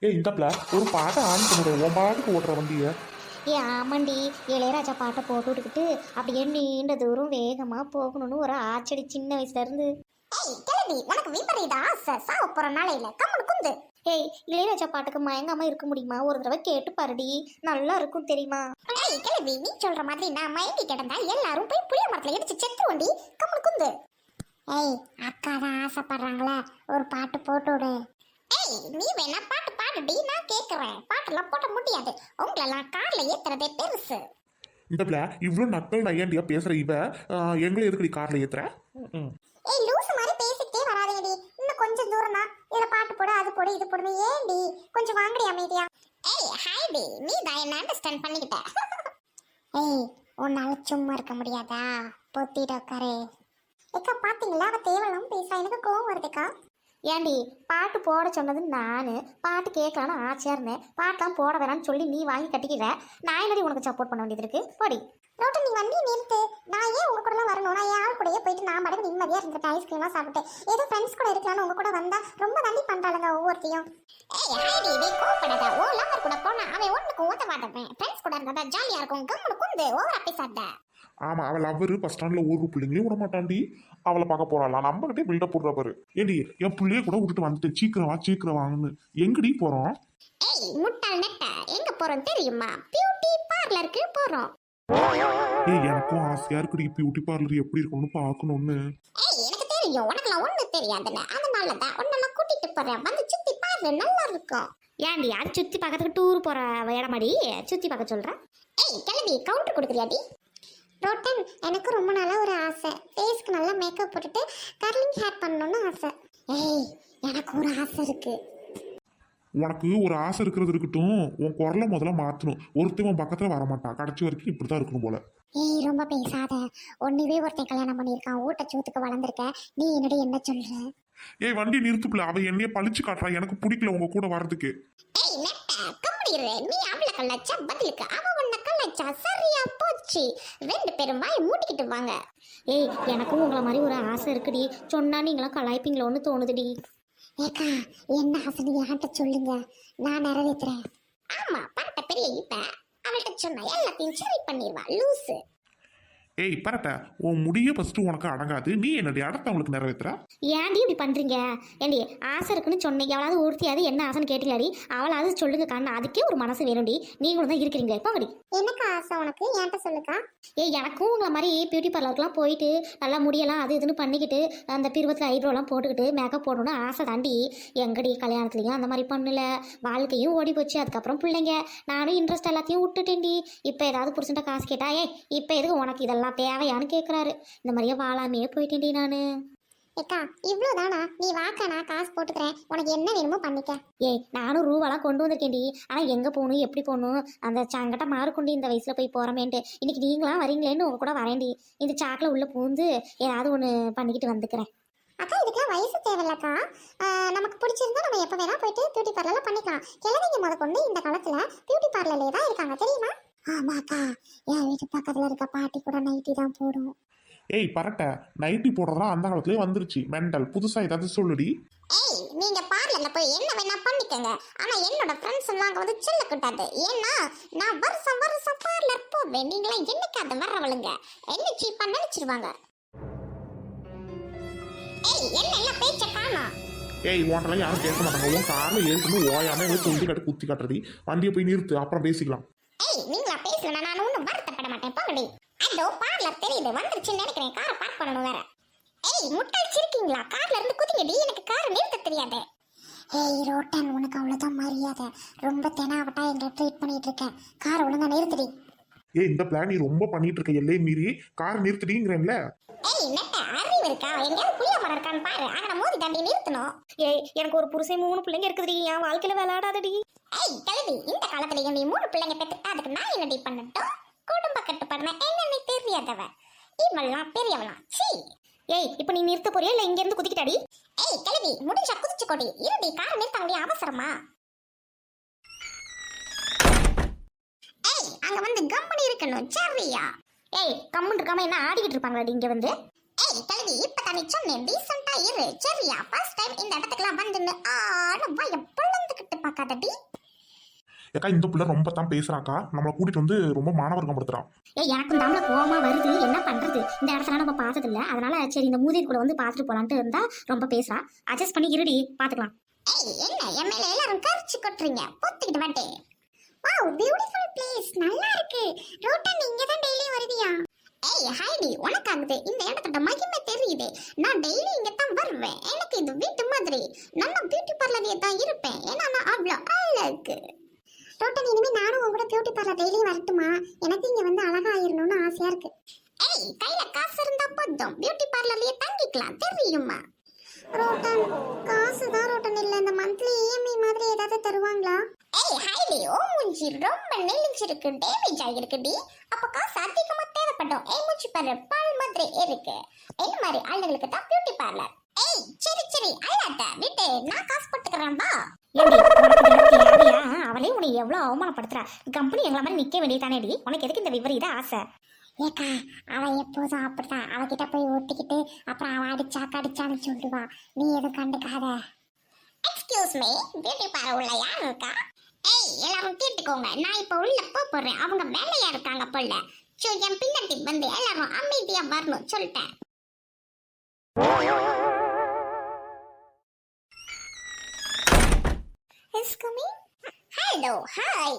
இந்தப்ல ஒரு பாட்டை ஆன் பண்ணுற உன் பாட்டுக்கு ஓட்டுற வண்டியை. ஆமாண்டி, இளையராஜா பாட்டை போட்டு விட்டுக்கிட்டு அப்படியே நீண்ட தூரம் வேகமாக போகணும்னு ஒரு ஆச்சடி சின்ன வயசுல இருந்து. உனக்கு விபரீத ஆசை சாவ போற நாளையில கம்முனு குந்து. இளையராஜா பாட்டுக்கு மயங்காம இருக்க முடியுமா? ஒரு தடவை கேட்டு பாருடி, நல்லா இருக்கும் தெரியுமா? கிழவி, நீ சொல்ற மாதிரி நான் மயங்கி கிடந்தா எல்லாரும் போய் புளிய மரத்துல இடிச்சு செத்துருவோண்டி. கம்முனு குந்து. அக்கா தான் ஆசைப்படுறாங்களே, ஒரு பாட்டு போட்டு விடு. நீ வேணா பாட்டு பாடுடி, நான் கேக்குறேன். பாட்டெல்லாம் போட முடியாது, உங்களெல்லாம் கார்ல ஏத்துறதே பெருசு. இந்தப்ல இவ்வளோ நக்கல் நையாண்டியா பேசுற இவ எங்களை எதுக்கடி கார்ல ஏத்துற? லூசு மாதிரி பேசிக்கிட்டே வராதேடி, இன்னும் கொஞ்சம் தூரம் தான். இதுல பாட்டு போடு, அது போடு, இது போடு. ஏண்டி கொஞ்சம் வாங்கடி அமைதியா. ஹாய்டி, நீ தான் என்ன அண்டர்ஸ்டாண்ட் பண்ணிக்கிட்ட. உன்னால சும்மா இருக்க முடியாதா? பொத்திட்டு உட்காரு. ஏக்கா பாத்தீங்களா, அவ தேவலாம் பேச எனக்கு கோவம் வருதுக்கா. ஏண்டி பாட்டு போட சொன்னது நானு, பாட்டு கேட்கலான்னு ஆச்சையா இருந்தேன். பாட்டெல்லாம் போட வேணான்னு சொல்லி நீ வாங்கி கட்டிக்கிற. நான் என்னடி உனக்கு சப்போர்ட் பண்ண வேண்டியது இருக்கு? போடி ரோட்டு, நீ வண்டி நிறுத்து. நான் ஏன் உங்க கூட வரணும்? நான் என் ஆள் கூடயே போயிட்டு நான் மட்டும் நிம்மதியா இருந்துட்டேன், ஐஸ்கிரீம்லாம் சாப்பிட்டு. ஏதோ ஃப்ரெண்ட்ஸ் கூட இருக்கலாம்னு உங்க கூட வந்தா ரொம்ப தண்ணி பண்றாளுங்க ஒவ்வொருத்தையும். கோப்படாத, ஓ லவர் கூட போனா அவன் ஒண்ணுக்கு ஓட்டவாதவன். ஃப்ரெண்ட்ஸ் கூட இருந்தா ஜாலியா இருக்கும். கம்முனு குந்து, ஓவரா பேசாத. ஆமா, அவள் அவரு பஸ் ஸ்டாண்ட்ல ஒரு பிள்ளைங்களையும் விட மாட்டாண்டி. அவளை பார்க்க போறாளாம், நம்ம கிட்டே பில்டப் போடுற பாரு. ஏண்டி என் பிள்ளைய கூட விட்டுட்டு வந்துட்டு சீக்கிரம் வாங்கன்னு எங்கடி போறோம்? முட்டாள் நெட்ட, எங்க போறோம் தெரியுமா? பியூட்டி பார்லருக்கு போறோம். எனக்கும் ஆசையா இருக்குடி, பியூட்டி பார்லர் எப்படி இருக்கும்னு பாக்கணும்னு. எனக்கு தெரியும், உனக்குலாம் ஒண்ணு தெரியாதுன்னு. அதனாலதான் உன்னெல்லாம் கூட்டிட்டு போறேன், வந்து சுத்தி பாரு, நல்லா இருக்கும். ஏன்டி அது சுத்தி பார்க்கறதுக்கு டூர் போற இடமாடி சுத்தி பார்க்க சொல்றேன்? கிளம்பி கவுண்டர் கொடுக்குறியாடி? ரோட்டன், எனக்கு ரொம்ப நாளா ஒரு ஆசை, ஃபேஸ்க்கு நல்லா மேக்கப் போட்டுட்டு கர்லிங் ஹேர் பண்ணணும்னு ஆசை. எனக்கு ஒரு ஆசை இருக்கு. உனக்கு ஒரு ஆசை இருக்கிறது இருக்கட்டும், உன் குரலை முதல்ல மாற்றணும். ஒருத்தவன் பக்கத்தில் வரமாட்டான், கடைசி வரைக்கும் இப்படி தான் இருக்கணும் போல. ரொம்ப பேசாத. ஒன்னுவே ஒருத்தன் கல்யாணம் பண்ணியிருக்கான், ஊட்டச்சூத்துக்கு வளர்ந்துருக்க. நீ என்னடி என்ன சொல்ற? வண்டி நிறுத்துப்புல, அவ என்னைய பழிச்சு காட்டுறா. எனக்கு பிடிக்கல உங்க கூட வர்றதுக்கு. நீ அவளை கலாச்சா பதிலுக்கு அவ உன்னை கலாச்சா, சரியா போச்சு. ரெண்டு பேரும் வாயை மூடிக்கிட்டு வாங்க. எனக்கும் உங்களை மாதிரி ஒரு ஆசை இருக்குடி, சொன்னா நீங்களாம் கலாய்ப்பீங்களோன்னு தோணுதுடி. ஏக்கா, என்ன ஆசை யார்கிட்ட சொல்லுங்க, நான் நிறைவேற்றுறேன். ஆமா, பரட்ட பெரிய இப்ப அவள்கிட்ட சொன்னா எல்லாத்தையும் சரி பண்ணிடுவா, லூசு. பரட்ட, உன் முடிய ஃபர்ஸ்ட் உனக்கு அடங்காது. நீ என்னடி அடுத்தவங்களுக்கு நிறைவேற்றுற? ஏன்டி இப்படி பண்றீங்க? ஏண்டி ஆசை இருக்குன்னு சொன்னீங்க, அவளாவது ஒருத்தியாவது என்ன ஆசைன்னு கேட்டீங்களாடி? அவளாவது சொல்லுங்க கண்ணா, அதுக்கே ஒரு மனசு வேணும்டி. நீங்களும் தான் இருக்கிறீங்க போங்கடி. என்னக்கா ஆசை உனக்கு? என்கிட்ட சொல்லுக்கா. எனக்கும் உங்களை மாதிரி பியூட்டி பார்லருக்குலாம் போயிட்டு நல்லா முடியலாம் அது இதுன்னு பண்ணிக்கிட்டு அந்த பிருவத்தில் ஐப்ரோலாம் போட்டுக்கிட்டு மேக்கப் போடணும்னு ஆசை தாண்டி. எங்கடி கல்யாணத்துலையும் அந்த மாதிரி பண்ணல, வாழ்க்கையும் ஓடி போச்சு. அதுக்கப்புறம் பிள்ளைங்க, நானும் இன்ட்ரெஸ்ட் எல்லாத்தையும் விட்டுட்டேன்டி. இப்போ ஏதாவது புருஷன்ட்ட காசு கேட்டா, இப்போ எதுக்கு உனக்கு இதெல்லாம் தேவையான்னு கேட்குறாரு. இந்த மாதிரியே வாழாமையே போயிட்டேன்டி நான். ஏக்கா இவ்வளோதானா? நீ வாக்கா, நான் காசு போட்டுக்கிறேன், உனக்கு என்ன வேணுமோ பண்ணிக்க. நானும் ரூபாலாம் கொண்டு வந்திருக்கேன்டி. ஆனால் எங்கே போகணும் எப்படி போகணும் அந்த சாங்கிட்ட மாறுக்கொண்டு இந்த வயசில் போய் போகிறமேன்ட்டு. இன்னைக்கு நீங்களாம் வரீங்களேன்னு உங்க கூட வரேன்டி. இந்த சாக்கில் உள்ளே பூந்து ஏதாவது ஒன்று பண்ணிக்கிட்டு வந்துக்கிறேன். அக்கா இதுக்கெல்லாம் வயசு தேவையில்லக்கா. நமக்கு பிடிச்சிருந்தா நம்ம எப்போ வேணா போயிட்டு பியூட்டி பார்லர்லாம் பண்ணிக்கலாம். கிழவிங்க முத கொண்டு இந்த காலத்தில் பியூட்டி பார்லர்லேயே தான் இருக்காங்க தெரியுமா? ஆமாக்கா, என் வீட்டு பக்கத்தில் இருக்க பாட்டி கூட நைட்டி தான் போடும். பரட்ட, நைட்டி போடுறதா அந்த காலத்திலே வந்துருச்சு. மெண்டல், புதுசா ஏதாவது சொல்லுடி. நீங்க பார்லர்ல போய் என்ன வேணா பண்ணிக்கங்க, ஆனா என்னோட ஃப்ரெண்ட்ஸ் எல்லாம் அங்க வந்து சொல்ல கூடாது. ஏன்னா நான் வருஷம் பார்லர் போவேன். நீங்களா என்னைக்காவது வர்றவளுங்க என்ன சீப்பா நினைச்சிருவாங்க. என்ன எல்லாம் பேச்ச காணோம். உன்ட்டெல்லாம் யாரும் பேச மாட்டாங்க. உன் காரில் ஏற்கனவே ஓயாம துண்டி கட்டு குத்தி காட்டுறது. வண்டியை போய் நிறுத்து, அப்புறம் பேசிக்கலாம். நீங்களா பேசலன்னா நான் ஒன்றும் வருத்தப்பட மாட்டேன் போங்கடி. அதோ பார்லர் தெரியுது, வந்துருச்சுன்னு நினைக்கிறேன். காரை பார்க் பண்ணணும் வேற. முட்டாச்சிருக்கீங்களா? கார்ல இருந்து குதிங்கடி, எனக்கு காரை நிறுத்த தெரியாது. ரோட்டன், உனக்கு அவ்வளவுதான் மரியாதை. ரொம்ப தெனாவட்டா எங்களை ட்ரீட் பண்ணிட்டு இருக்கேன். காரை ஒழுங்கா நிறுத்தடி. இந்த பிளான் நீ ரொம்ப பண்ணிட்டு இருக்க, எல்லையை மீறி காரை நிறுத்தடிங்கிறேன்ல. நெட்ட அறிவு இருக்கா? எங்கேயாவது புளிய மரம் இருக்கான்னு பாரு, அங்க மோதி தாண்டி நிறுத்தணும். எனக்கு ஒரு புருஷன் 3 பிள்ளைங்க இருக்குதுடி, என் வாழ்க்கையில விளையாடாதடி. கிழவி, இந்த காலத்துல நீ 3 பிள்ளைங்க பெற்றுட்டா அதுக்கு நான் என்னடி பண்ணட்டும்? குடும்ப கட்டுப்பாடுனா என்னன்னு தெரியாதவ இவெல்லாம் பெரியவளாம். சீ. இப்ப நீ நிறுத்த போறியா இல்ல இங்க இருந்து குதிக்கிட்டாடி? கிழவி, முடிஞ்சா குதிச்சு கொடி. இருடி, காரை நிறுத்த முடிய அவசரமா? அங்க வந்து கம்மனி இருக்கணும் சரியா? கம்மன் இருக்காம என்ன ஆடிக்கிட்டு இருப்பாங்களா இங்க வந்து? கிழவி, இப்ப நீ சொன்னேன் டீசெண்டா இரு சரியா? ஃபர்ஸ்ட் டைம் இந்த இடத்துக்குலாம் வந்துன்னு ஆட வாய பொழந்துக்கிட்டு பார்க்காதடி. ஏக்கா இந்த பிள்ளை ரொம்ப தான் பேசுறாக்கா, நம்மளை கூட்டிட்டு வந்து ரொம்ப மானவர்க்கம் படுத்துறான். எனக்கும் தாமல கோவமா வருது, என்ன பண்றது? இந்த இடத்துல நம்ம பார்த்தது இல்ல, அதனால சரி இந்த மூதி கூட வந்து பார்த்துட்டு போலான்ட்டு இருந்தா ரொம்ப பேசுறா. அட்ஜஸ்ட் பண்ணி இருடி, பாத்துக்கலாம். என்ன என் மேல எல்லாரும் கரிச்சு கொட்டுறீங்க, பொத்திக்கிட்டு வாட்டே. வாவ், பியூட்டிஃபுல் பிளேஸ், நல்லா இருக்கு. ரோட்டா நீங்க தான் டெய்லி வருவியா? ஹைடி, உனக்காகுது இந்த இடத்தோட மகிமை தெரியுது. நான் டெய்லி இங்க தான் வருவேன். எனக்கு இது வீட்டு மாதிரி. நல்ல பியூட்டி பார்லர்லயே தான் இருப்பேன். ஏன்னா நான் அவ்வளோ அழகு. ரோட்டன், இனிமே நானும் உங்க கூட பியூட்டி பார்லர் டெய்லி வரட்டுமா? எனக்கு இங்க வந்து அழகா ஆயிரணும்னு ஆசையா இருக்கு. கையில காசு இருந்தா போதும், பியூட்டி பார்லர்லயே தங்கிக்கலாம், தெரியுமா? ரோட்டன், காசு தான் ரோட்டன் இல்ல, இந்த மந்த்லி இஎம்ஐ மாதிரி ஏதாவது தருவாங்களா? ஹைலி, ஓ மூஞ்சி ரொம்ப நெளிஞ்சிருக்கு, டேமேஜ் ஆகிருக்குடி. அப்ப காசு அதிகமா தேவைப்படும். மூஞ்சி பாரு, பால் மாதிரி இருக்கு. இந்த மாதிரி ஆளுங்களுக்கு தான் பியூட்டி பார்லர். சரி சரி, அல்லாத விட்டு, நான் காசு போட்டுக்கிறேன் வா. அவளே உன்னை எவ்வளவு அவமானப்படுத்துறா. கம்பெனி எங்களை மாதிரி நிக்க வேண்டியதானேடி. உனக்கு எதுக்கு இந்த விபரீத ஆசை? ஏக்கா, அவ எப்போதும் அப்படிதான். அவகிட்ட போய் ஒட்டிக்கிட்டு அப்புறம் அவ அடிச்சா கடிச்சான்னு சொல்லுவா. நீ எதுவும் கண்டுக்காத. எக்ஸ்கியூஸ் மீ, பியூட்டி பார்லர் உள்ள யார் இருக்கா? எல்லாரும் கேட்டுக்கோங்க, நான் இப்ப உள்ள போறேன். அவங்க வேலையா இருக்காங்க போல. என் பின்னாடி வந்து எல்லாரும் அமைதியா வரணும் சொல்லிட்டேன். Is coming? Hello, hi.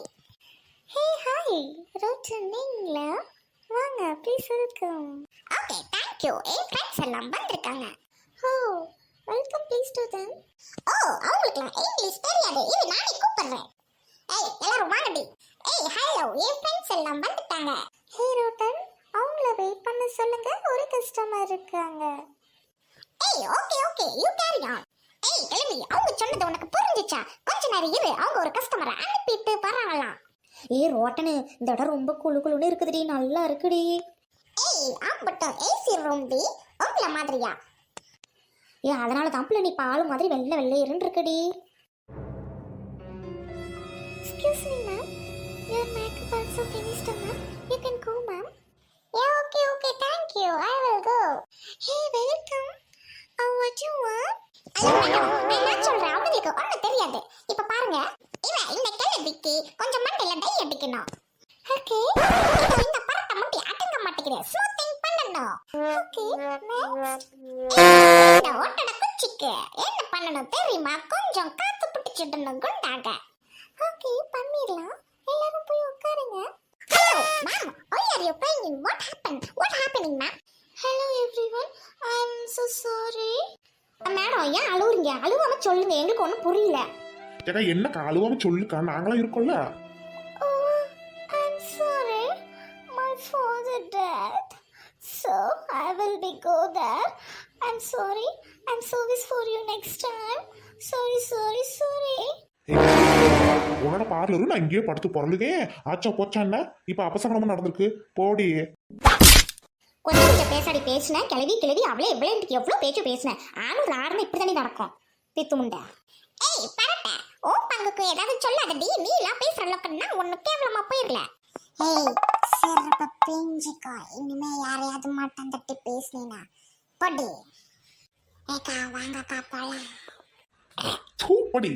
Hey, hi. Rotten நீங்களா? வாங்க, please welcome. Okay, thank you. Friends எல்லாம் வந்திருக்காங்க. ஓ, வெல்கம் ப்ளீஸ் டு them. ஓ, அவங்களுக்கு இங்கிலீஷ் தெரியாது. இது நானே கூப்பிடுறேன். எல்லாரும் வாங்கடி. ஹலோ, ஃப்ரெண்ட்ஸ் எல்லாம் வந்துட்டாங்க. ஹே ரோட்டன், அவங்கள வெயிட் பண்ண சொல்லுங்க, ஒரு கஸ்டமர் இருக்காங்க. Okay okay, you carry on. கிளம்பி, அவங்க சொன்னது உனக்கு புரிஞ்சுச்சா? கொஞ்ச நேரம் இரு, அவங்க ஒரு கஸ்டமரை அனுப்பிட்டு வராங்களாம். ரோட்டனு, இந்த இடம் ரொம்ப குளு குளுன்னு இருக்குதுடி, நல்லா இருக்குடி. ஆம்பட்டும் ஏசி ரூம் டி, உங்கள மாதிரியா? அதனால தான் நீ பால் மாதிரி வெள்ளை வெள்ளையருன்னு இருக்குடி. Excuse me ma'am, your makeup also finished ma'am, you can go ma'am. Yeah, okay, thank you, I will go. Hey, welcome. What you want? நான் சொல்றேன், அவங்களுக்கு ஒன்றும் தெரியாது. இப்ப பாருங்க, இந்த கிழவிக்கு கொஞ்சம் மண்டையில டை அடிக்கணும். ஓகே, இந்த பரட்ட முட்டி அடங்க மாட்டேங்குது, ஸ்மூத்திங் பண்ணணும். ஓகே, நெக்ஸ்ட் இந்த ஒட்டட குச்சிக்கு என்ன பண்ணணும் தெரியுமா? கொஞ்சம் காத்து பிடிச்சிடணும் குண்டாக. ஓகே, பண்ணிடலாம். எல்லாரும் போய் உட்காருங்க. Hello ma'am, why are you crying? What happening ma'am? Hello everyone, I'm so sorry. Madam, ஏன் அழுவுறீங்க? அழுவாம சொல்லுங்க, எங்களுக்கு ஒன்றும் புரியல. ஏக்கா என்னக்கா அழுவாம சொல்லுக்கா, நாங்களாம் இருக்கோம்ல. Oh, I'm sorry. My father died. So I will be go there. I'm sorry. I'm service for you next time. Sorry. உன்னோட பார்லரு நான் இங்கேயே படுத்து பொருளுக்கேன். ஆச்சா போச்சா என்ன? இப்ப அபசகனமா நடந்திருக்கு, போடி. கொஞ்சம் பேசாடி பேசினேன். கிளவி அவளே எவ்வளவு பேச்சு பேசினேன். ஆணும் ஆறுன்னு இப்படித்தானே நடக்கும். பித்து முண்டை. பரட்ட, ஓ பங்குக்கு ஏதாவது சொல்லாதடி. நீ எல்லாம் பேசுற அளவுக்குன்னா ஒண்ணு கேவலமா போயிடல. சிறப்ப பிஞ்சிக்கோ. இனிமே யாரையாவது மாட்டம் தட்டி பேசினா பொடி. ஏக்கா வாங்கக்கா போலாம். படி.